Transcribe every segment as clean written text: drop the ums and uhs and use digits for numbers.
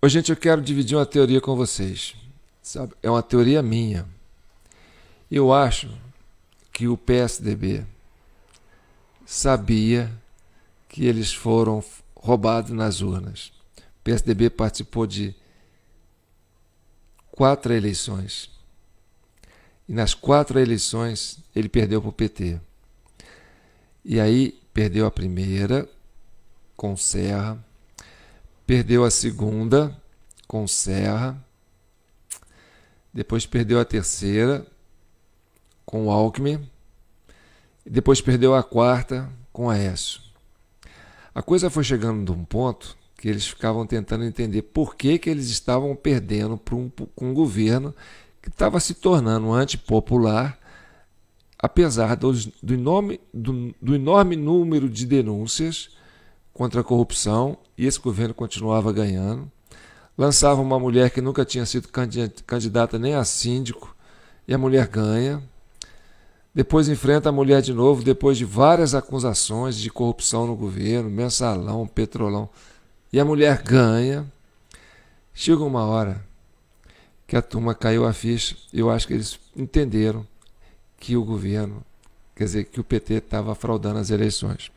Ô, gente, eu quero dividir uma teoria com vocês. Sabe? É uma teoria minha. Eu acho que o PSDB sabia que eles foram roubados nas urnas. O PSDB participou de 4 eleições. E nas 4 eleições ele perdeu para o PT. E aí perdeu a primeira com Serra, perdeu a segunda com Serra, depois perdeu a terceira com Alckmin, e depois perdeu a quarta com Aécio. A coisa foi chegando de um ponto que eles ficavam tentando entender por que eles estavam perdendo para um governo que estava se tornando antipopular, apesar do enorme número de denúncias contra a corrupção, e esse governo continuava ganhando. Lançava uma mulher que nunca tinha sido candidata nem a síndico, e a mulher ganha. Depois enfrenta a mulher de novo, depois de várias acusações de corrupção no governo, mensalão, petrolão, e a mulher ganha. Chega uma hora que a turma caiu a ficha, e eu acho que eles entenderam que o governo, quer dizer, que o PT estava fraudando as eleições.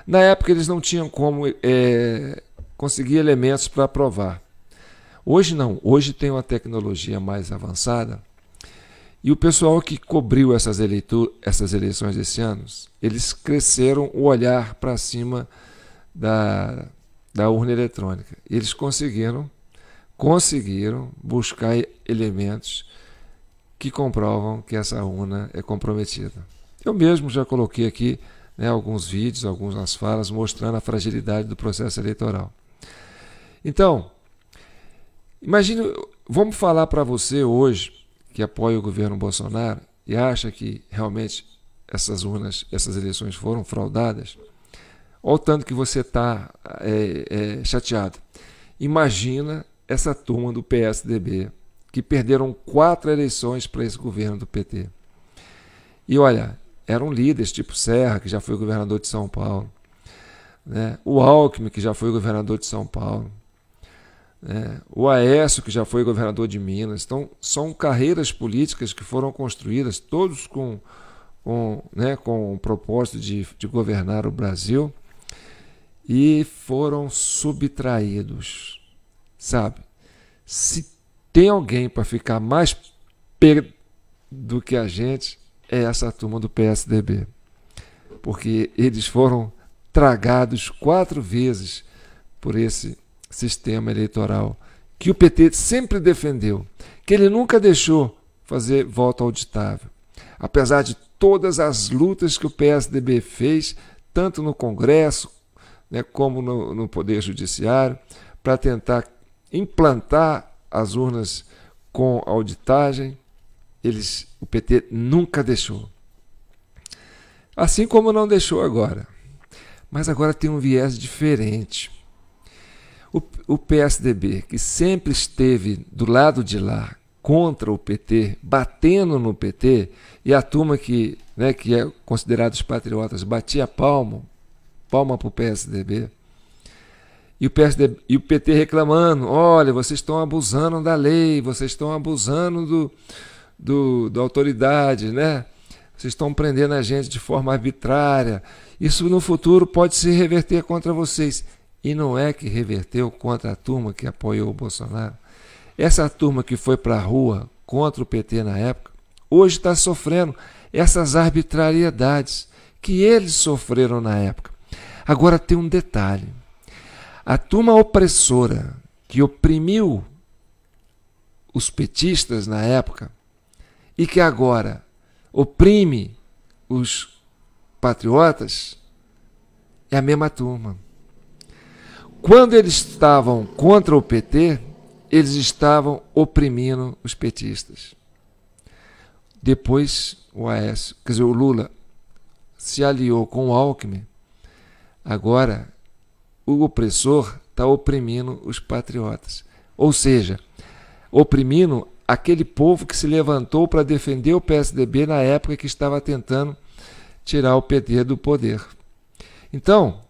Na época eles não tinham como conseguir elementos para provar. Hoje não, hoje tem uma tecnologia mais avançada, e o pessoal que cobriu essas eleições desse ano, eles cresceram o olhar para cima da urna eletrônica. Eles conseguiram buscar elementos que comprovam que essa urna é comprometida. Eu mesmo já coloquei aqui alguns vídeos, algumas falas mostrando a fragilidade do processo eleitoral. Então, imagine, vamos falar para você hoje que apoia o governo Bolsonaro e acha que realmente essas eleições foram fraudadas. Olha o tanto que você está chateado. Imagina essa turma do PSDB, que perderam 4 eleições para esse governo do PT. E olha, eram líderes tipo Serra, que já foi governador de São Paulo, né? O Alckmin, que já foi governador de São Paulo, né? O Aécio, que já foi governador de Minas. Então, são carreiras políticas que foram construídas, todos com o propósito de governar o Brasil, e foram subtraídos. Sabe? Se tem alguém para ficar mais perto do que a gente, é essa turma do PSDB. Porque eles foram tragados 4 vezes por esse sistema eleitoral que o PT sempre defendeu, que ele nunca deixou fazer voto auditável. Apesar de todas as lutas que o PSDB fez, tanto no Congresso, como no Poder Judiciário, para tentar implantar as urnas com auditagem, o PT nunca deixou. Assim como não deixou agora. Mas agora tem um viés diferente. O PSDB, que sempre esteve do lado de lá, contra o PT, batendo no PT, e a turma que é considerada os patriotas batia palma para o PSDB, e o PT reclamando: olha, vocês estão abusando da lei, vocês estão abusando da autoridade, né? Vocês estão prendendo a gente de forma arbitrária. Isso no futuro pode se reverter contra vocês. E não é que reverteu contra a turma que apoiou o Bolsonaro. Essa turma que foi para a rua contra o PT na época, hoje está sofrendo essas arbitrariedades que eles sofreram na época. Agora tem um detalhe. A turma opressora que oprimiu os petistas na época e que agora oprime os patriotas é a mesma turma. Quando eles estavam contra o PT, eles estavam oprimindo os petistas. Depois o Lula se aliou com o Alckmin. Agora o opressor está oprimindo os patriotas. Ou seja, oprimindo aquele povo que se levantou para defender o PSDB na época que estava tentando tirar o PT do poder. Então,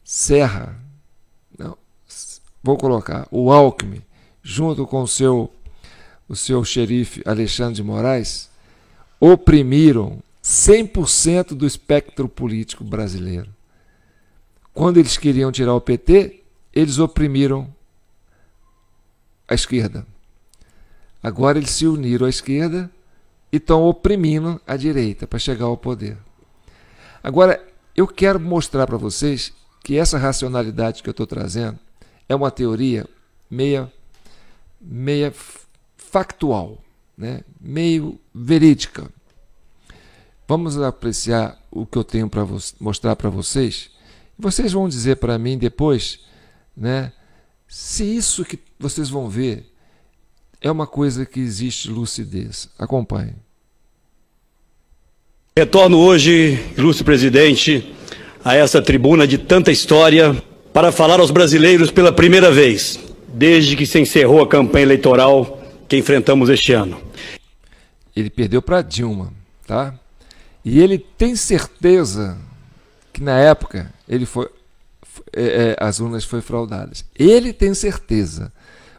Serra, vou colocar, o Alckmin, junto com o seu xerife Alexandre de Moraes, oprimiram 100% do espectro político brasileiro. Quando eles queriam tirar o PT, eles oprimiram a esquerda. Agora eles se uniram à esquerda e estão oprimindo a direita para chegar ao poder. Agora, eu quero mostrar para vocês que essa racionalidade que eu estou trazendo é uma teoria meia factual, né? Meio verídica. Vamos apreciar o que eu tenho para mostrar para vocês. Vocês vão dizer para mim depois, né, se isso que vocês vão ver é uma coisa que existe lucidez. Acompanhe. Retorno hoje, ilustre presidente, a essa tribuna de tanta história para falar aos brasileiros pela primeira vez, desde que se encerrou a campanha eleitoral que enfrentamos este ano. Ele perdeu para Dilma, tá? E ele tem certeza que na época as urnas foram fraudadas. Ele tem certeza.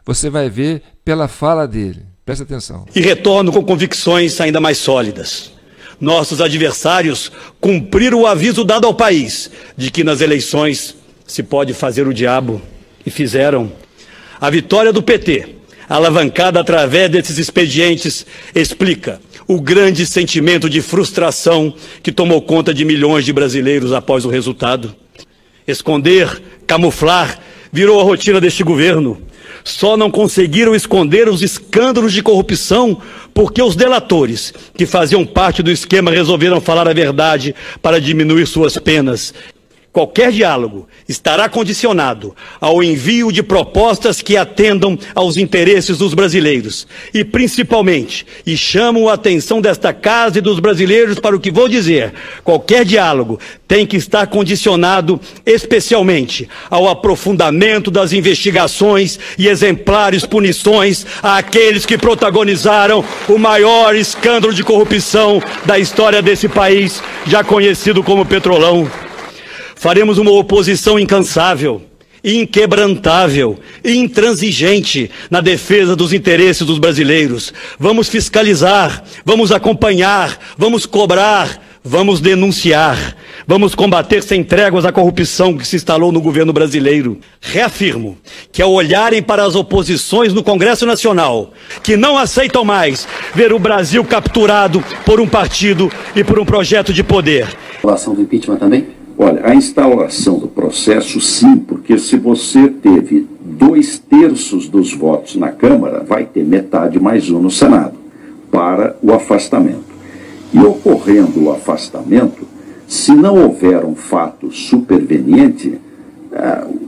Você vai ver pela fala dele. Presta atenção. E retorno com convicções ainda mais sólidas. Nossos adversários cumpriram o aviso dado ao país de que nas eleições se pode fazer o diabo, e fizeram. A vitória do PT, alavancada através desses expedientes, explica o grande sentimento de frustração que tomou conta de milhões de brasileiros após o resultado. Esconder, camuflar, virou a rotina deste governo. Só não conseguiram esconder os escândalos de corrupção porque os delatores, que faziam parte do esquema, resolveram falar a verdade para diminuir suas penas. Qualquer diálogo estará condicionado ao envio de propostas que atendam aos interesses dos brasileiros. E, principalmente, e chamo a atenção desta casa e dos brasileiros para o que vou dizer, qualquer diálogo tem que estar condicionado especialmente ao aprofundamento das investigações e exemplares punições àqueles que protagonizaram o maior escândalo de corrupção da história desse país, já conhecido como Petrolão. Faremos uma oposição incansável, inquebrantável e intransigente na defesa dos interesses dos brasileiros. Vamos fiscalizar, vamos acompanhar, vamos cobrar, vamos denunciar. Vamos combater sem tréguas a corrupção que se instalou no governo brasileiro. Reafirmo que ao olharem para as oposições no Congresso Nacional, que não aceitam mais ver o Brasil capturado por um partido e por um projeto de poder. A ação do impeachment também? Olha, a instauração do processo, sim, porque se você teve 2/3 dos votos na Câmara, vai ter metade mais um no Senado, para o afastamento. E ocorrendo o afastamento, se não houver um fato superveniente,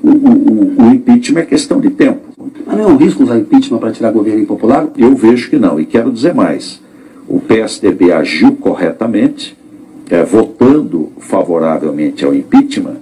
o impeachment é questão de tempo. Mas não é um risco usar impeachment para tirar governo impopular? Eu vejo que não, e quero dizer mais. O PSDB agiu corretamente, votando favoravelmente ao impeachment.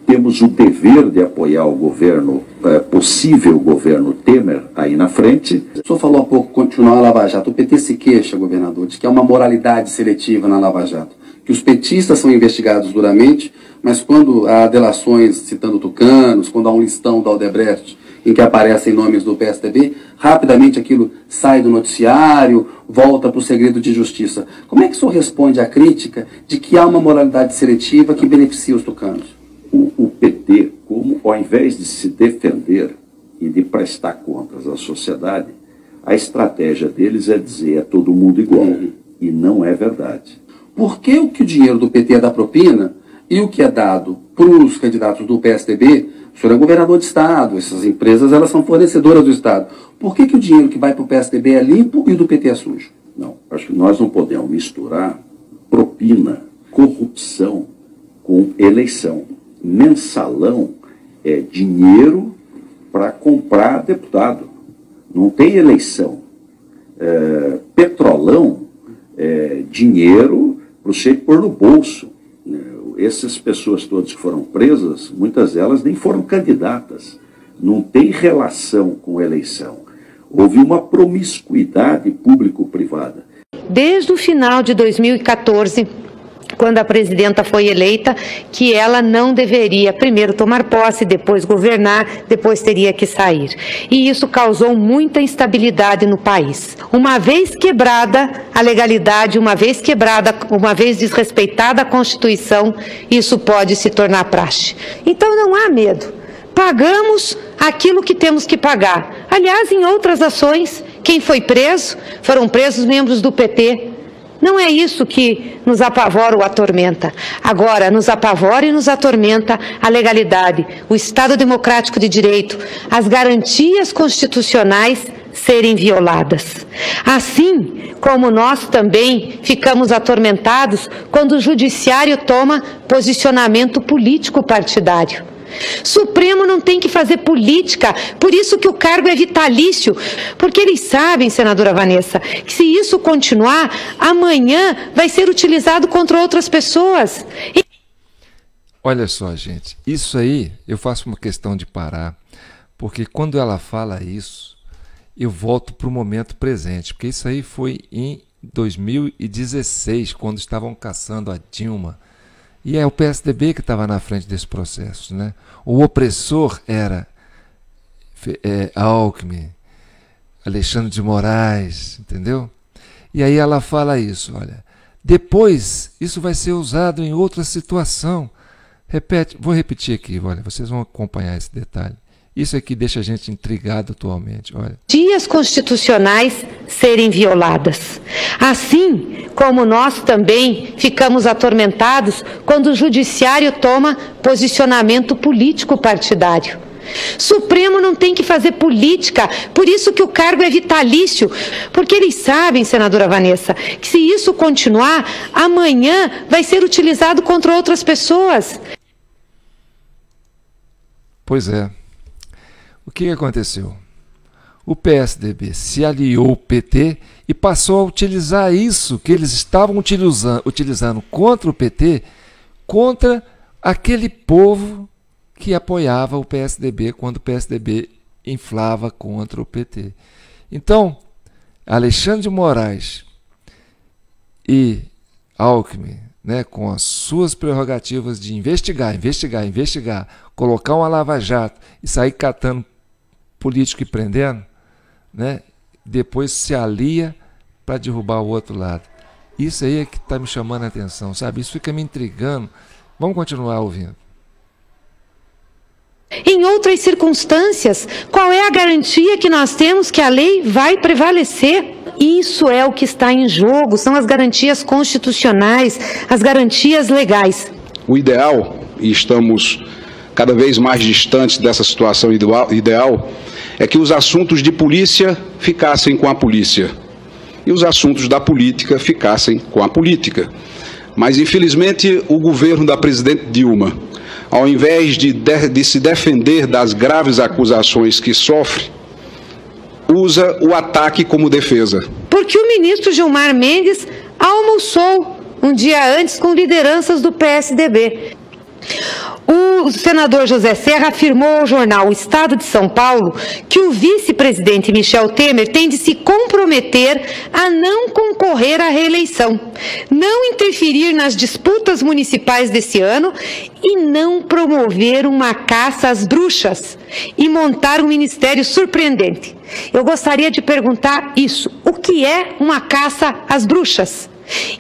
Temos o dever de apoiar o governo, possível governo Temer aí na frente. O senhor falou há pouco, continuar a Lava Jato. O PT se queixa, governador, de que há uma moralidade seletiva na Lava Jato. Que os petistas são investigados duramente, mas quando há delações citando tucanos, quando há um listão da Odebrecht em que aparecem nomes do PSDB, rapidamente aquilo sai do noticiário, volta para o segredo de justiça. Como é que o senhor responde à crítica de que há uma moralidade seletiva que beneficia os tucanos? O PT, como ao invés de se defender e de prestar contas à sociedade, a estratégia deles é dizer é todo mundo igual. E não é verdade. Por que o dinheiro do PT é da propina e o que é dado para os candidatos do PSDB, o senhor é governador de Estado, essas empresas elas são fornecedoras do Estado. Por que o dinheiro que vai para o PSDB é limpo e o do PT é sujo? Não, acho que nós não podemos misturar propina, corrupção com eleição. Mensalão é dinheiro para comprar deputado. Não tem eleição. Petrolão é dinheiro para você pôr no bolso. Essas pessoas todas que foram presas, muitas delas nem foram candidatas. Não tem relação com eleição. Houve uma promiscuidade público-privada. Desde o final de 2014, quando a presidenta foi eleita, que ela não deveria primeiro tomar posse, depois governar, depois teria que sair. E isso causou muita instabilidade no país. Uma vez quebrada a legalidade, uma vez desrespeitada a Constituição, isso pode se tornar praxe. Então não há medo. Pagamos aquilo que temos que pagar. Aliás, em outras ações, quem foi preso, foram presos membros do PT. Não é isso que nos apavora ou atormenta. Agora, nos apavora e nos atormenta a legalidade, o Estado democrático de direito, as garantias constitucionais serem violadas. Assim como nós também ficamos atormentados quando o judiciário toma posicionamento político partidário. Supremo não tem que fazer política, por isso que o cargo é vitalício, porque eles sabem, senadora Vanessa, que se isso continuar, amanhã vai ser utilizado contra outras pessoas. Olha só, gente, isso aí eu faço uma questão de parar, porque quando ela fala isso, eu volto para o momento presente, porque isso aí foi em 2016, quando estavam caçando a Dilma. E é o PSDB que estava na frente desse processo, né? O opressor era Alckmin, Alexandre de Moraes, entendeu? E aí ela fala isso, olha, depois isso vai ser usado em outra situação. Vou repetir aqui, olha, vocês vão acompanhar esse detalhe. Isso aqui deixa a gente intrigado atualmente, olha. Dias constitucionais serem violadas. Assim como nós também ficamos atormentados quando o judiciário toma posicionamento político partidário. Supremo não tem que fazer política, por isso que o cargo é vitalício, porque eles sabem, senadora Vanessa, que se isso continuar, amanhã vai ser utilizado contra outras pessoas. Pois é. O que aconteceu? O PSDB se aliou ao PT e passou a utilizar isso que eles estavam utilizando contra o PT, contra aquele povo que apoiava o PSDB quando o PSDB inflava contra o PT. Então, Alexandre de Moraes e Alckmin, né, com as suas prerrogativas de investigar, colocar uma lava-jato e sair catando político e prendendo, né, depois se alia para derrubar o outro lado. Isso aí é que está me chamando a atenção, sabe? Isso fica me intrigando. Vamos continuar ouvindo. Em outras circunstâncias, qual é a garantia que nós temos que a lei vai prevalecer? Isso é o que está em jogo, são as garantias constitucionais, as garantias legais. O ideal, e estamos cada vez mais distantes dessa situação ideal, é que os assuntos de polícia ficassem com a polícia e os assuntos da política ficassem com a política. Mas, infelizmente, o governo da presidente Dilma, ao invés de se defender das graves acusações que sofre, usa o ataque como defesa. Porque o ministro Gilmar Mendes almoçou um dia antes com lideranças do PSDB. O senador José Serra afirmou ao jornal O Estado de São Paulo que o vice-presidente Michel Temer tem de se comprometer a não concorrer à reeleição, não interferir nas disputas municipais desse ano e não promover uma caça às bruxas e montar um ministério surpreendente. Eu gostaria de perguntar isso: o que é uma caça às bruxas?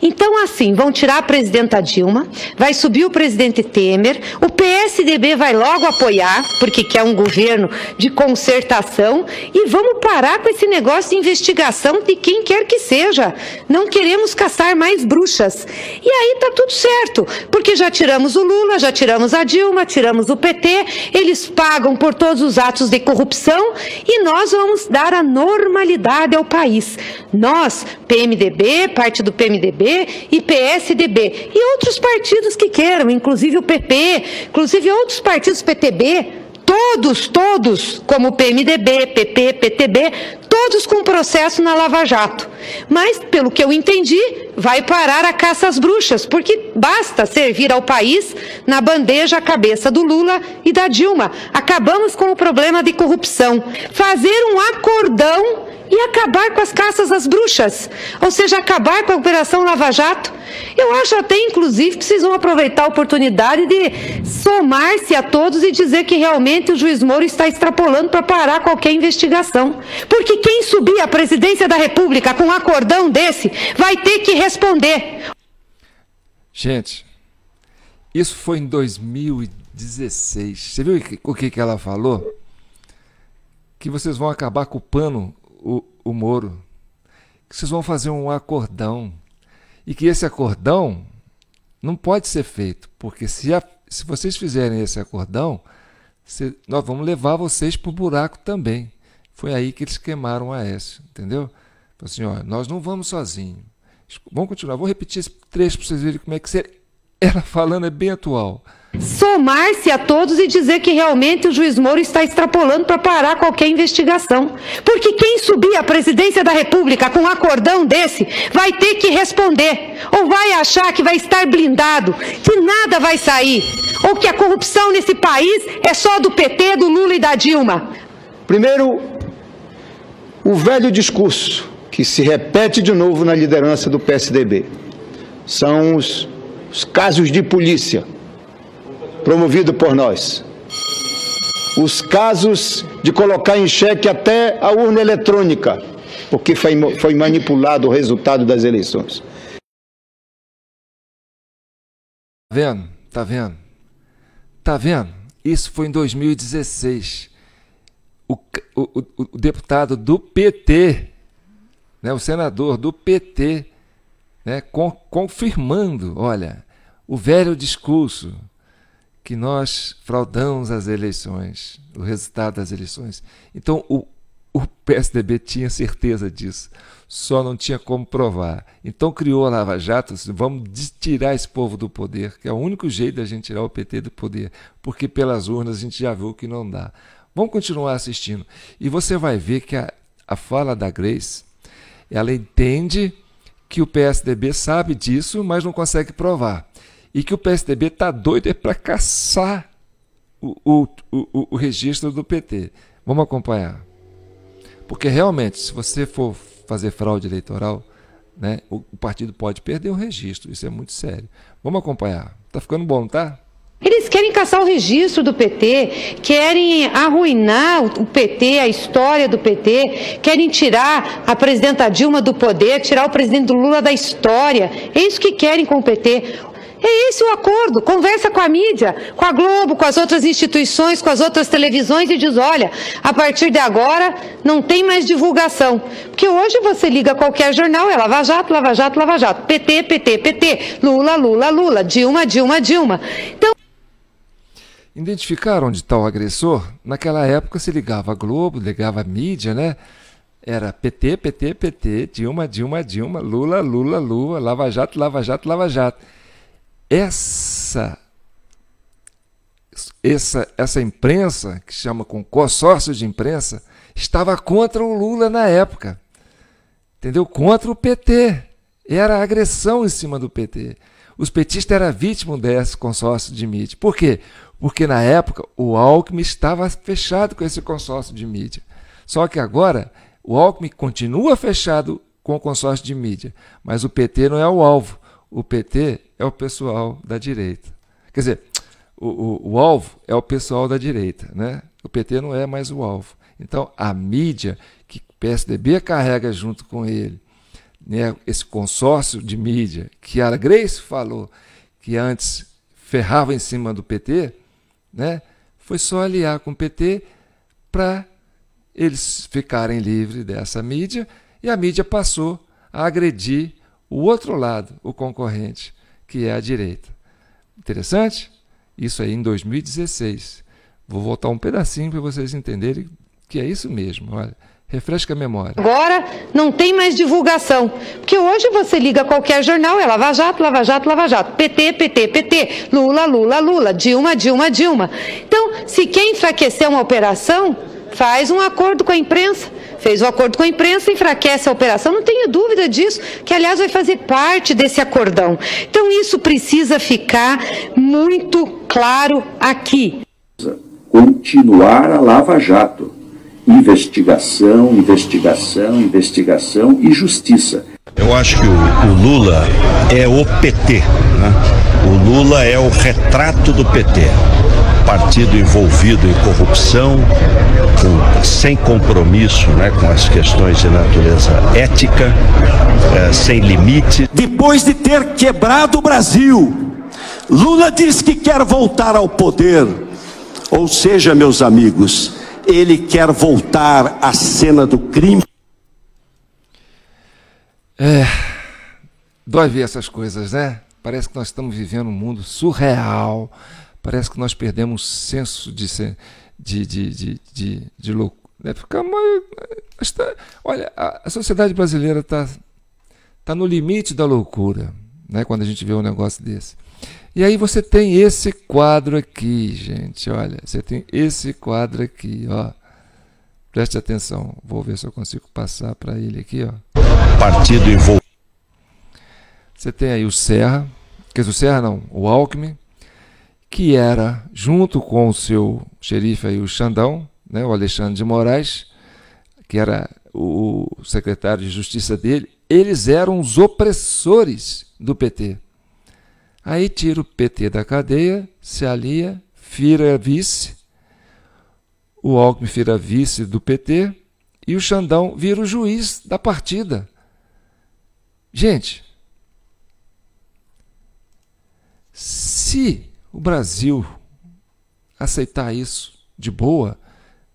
Então, assim, vão tirar a presidenta Dilma, vai subir o presidente Temer, o PSDB vai logo apoiar, porque quer um governo de concertação, e vamos parar com esse negócio de investigação de quem quer que seja. Não queremos caçar mais bruxas. E aí tá tudo certo, porque já tiramos o Lula, já tiramos a Dilma, tiramos o PT, eles pagam por todos os atos de corrupção e nós vamos dar a normalidade ao país. Nós, PMDB, parte do PMDB e PSDB e outros partidos que queiram, inclusive o PP, inclusive outros partidos, PTB, todos, como PMDB, PP, PTB, todos com processo na Lava Jato. Mas, pelo que eu entendi, vai parar a caça às bruxas, porque basta servir ao país na bandeja a cabeça do Lula e da Dilma. Acabamos com o problema de corrupção. Fazer um acordão e acabar com as caças às bruxas, ou seja, acabar com a Operação Lava Jato. Eu acho até, inclusive, que vocês vão aproveitar a oportunidade de somar-se a todos e dizer que realmente o juiz Moro está extrapolando para parar qualquer investigação. Porque quem subir à presidência da República com um acordão desse vai ter que responder. Gente, isso foi em 2016. Você viu o que ela falou? Que vocês vão acabar culpando o Moro, que vocês vão fazer um acordão, e que esse acordão não pode ser feito, porque se vocês fizerem esse acordão, nós vamos levar vocês para o buraco também. Foi aí que eles queimaram o Aécio, entendeu? Assim, ó, nós não vamos sozinhos. Vamos continuar, vou repetir esse trecho para vocês verem como é que ela falando é bem atual. Somar-se a todos e dizer que realmente o juiz Moro está extrapolando para parar qualquer investigação. Porque quem subir à presidência da República com um acordão desse vai ter que responder. Ou vai achar que vai estar blindado, que nada vai sair. Ou que a corrupção nesse país é só do PT, do Lula e da Dilma. Primeiro, o velho discurso que se repete de novo na liderança do PSDB. São os casos de polícia promovido por nós. Os casos de colocar em xeque até a urna eletrônica, porque foi manipulado o resultado das eleições. Tá vendo? Isso foi em 2016. O deputado do PT, né, o senador do PT, né, confirmando, olha, o velho discurso que nós fraudamos as eleições, o resultado das eleições. Então, o PSDB tinha certeza disso, só não tinha como provar. Então, criou a Lava Jato, vamos tirar esse povo do poder, que é o único jeito da gente tirar o PT do poder, porque pelas urnas a gente já viu que não dá. Vamos continuar assistindo. E você vai ver que a fala da Grace, ela entende que o PSDB sabe disso, mas não consegue provar. E que o PSDB está doido para caçar o registro do PT. Vamos acompanhar. Porque realmente, se você for fazer fraude eleitoral, né, o partido pode perder o registro. Isso é muito sério. Vamos acompanhar. Tá ficando bom, tá? Eles querem caçar o registro do PT, querem arruinar o PT, a história do PT, querem tirar a presidenta Dilma do poder, tirar o presidente Lula da história. É isso que querem com o PT. É esse o acordo. Conversa com a mídia, com a Globo, com as outras instituições, com as outras televisões e diz, olha, a partir de agora não tem mais divulgação. Porque hoje você liga qualquer jornal, é Lava Jato, Lava Jato, Lava Jato, PT, PT, PT, Lula, Lula, Lula, Dilma, Dilma, Dilma. Então, identificaram onde está o agressor? Naquela época se ligava a Globo, ligava a mídia, né? Era PT, PT, PT, Dilma, Dilma, Dilma, Lula, Lula, Lula, Lava Jato, Lava Jato, Lava Jato. Essa imprensa, que chama com consórcio de imprensa, estava contra o Lula na época. Entendeu? Contra o PT. Era agressão em cima do PT. Os petistas eram vítimas desse consórcio de mídia. Por quê? Porque na época o Alckmin estava fechado com esse consórcio de mídia. Só que agora o Alckmin continua fechado com o consórcio de mídia, mas o PT não é o alvo. O PT é o pessoal da direita. Quer dizer, o alvo é o pessoal da direita, né? O PT não é mais o alvo. Então, a mídia que o PSDB carrega junto com ele, né, esse consórcio de mídia que a Grace falou que antes ferrava em cima do PT, né, foi só aliar com o PT para eles ficarem livres dessa mídia, e a mídia passou a agredir o outro lado, o concorrente, que é a direita. Interessante? Isso aí em 2016. Vou voltar um pedacinho para vocês entenderem que é isso mesmo. Olha, refresca a memória. Agora não tem mais divulgação, porque hoje você liga qualquer jornal, é Lava Jato, Lava Jato, Lava Jato, PT, PT, PT, Lula, Lula, Lula, Dilma, Dilma, Dilma. Então, se quer enfraquecer uma operação, faz um acordo com a imprensa. Fez o acordo com a imprensa, enfraquece a operação, não tenha dúvida disso, que aliás vai fazer parte desse acordão. Então isso precisa ficar muito claro aqui. Continuar a Lava Jato investigação, investigação, investigação e justiça. Eu acho que o Lula é o PT, né? O Lula é o retrato do PT. Partido envolvido em corrupção, sem compromisso, né, com as questões de natureza ética, sem limite. Depois de ter quebrado o Brasil, Lula diz que quer voltar ao poder. Ou seja, meus amigos, ele quer voltar à cena do crime. Dói ver essas coisas, né? Parece que nós estamos vivendo um mundo surreal. Parece que nós perdemos o senso de loucura. Olha, a sociedade brasileira está no limite da loucura, né, quando a gente vê um negócio desse. E aí você tem esse quadro aqui, gente. Olha, você tem esse quadro aqui, ó. Preste atenção. Vou ver se eu consigo passar para ele aqui, ó. Partido envolvido. Você tem aí o Serra, quer dizer, o Serra não, o Alckmin, que era, junto com o seu xerife aí, o Xandão, né, o Alexandre de Moraes, que era o secretário de Justiça dele, eles eram os opressores do PT. Aí tira o PT da cadeia, se alia, vira vice, o Alckmin vira vice do PT e o Xandão vira o juiz da partida. Gente, se o Brasil aceitar isso de boa,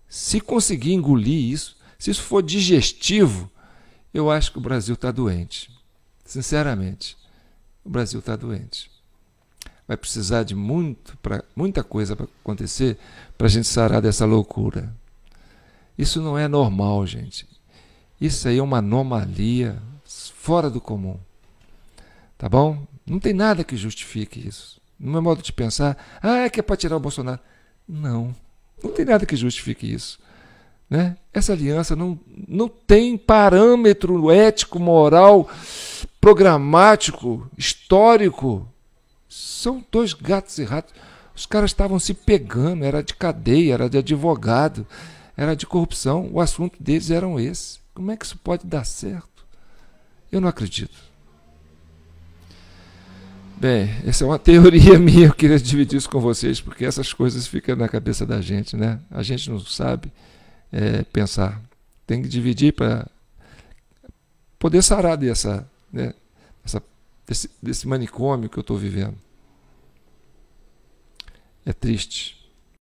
se conseguir engolir isso, se isso for digestivo, eu acho que o Brasil está doente. Sinceramente, o Brasil está doente. Vai precisar de muita coisa para acontecer para a gente sarar dessa loucura. Isso não é normal, gente. Isso aí é uma anomalia fora do comum. Tá bom? Não tem nada que justifique isso. No meu modo de pensar, é que é para tirar o Bolsonaro. Não tem nada que justifique isso. Né? Essa aliança não tem parâmetro ético, moral, programático, histórico. São dois gatos e ratos. Os caras estavam se pegando, era de cadeia, era de advogado, era de corrupção. O assunto deles era esse. Como é que isso pode dar certo? Eu não acredito. Bem, essa é uma teoria minha, eu queria dividir isso com vocês, porque essas coisas ficam na cabeça da gente, né? A gente não sabe pensar. Tem que dividir para poder sarar desse manicômio que eu estou vivendo. É triste.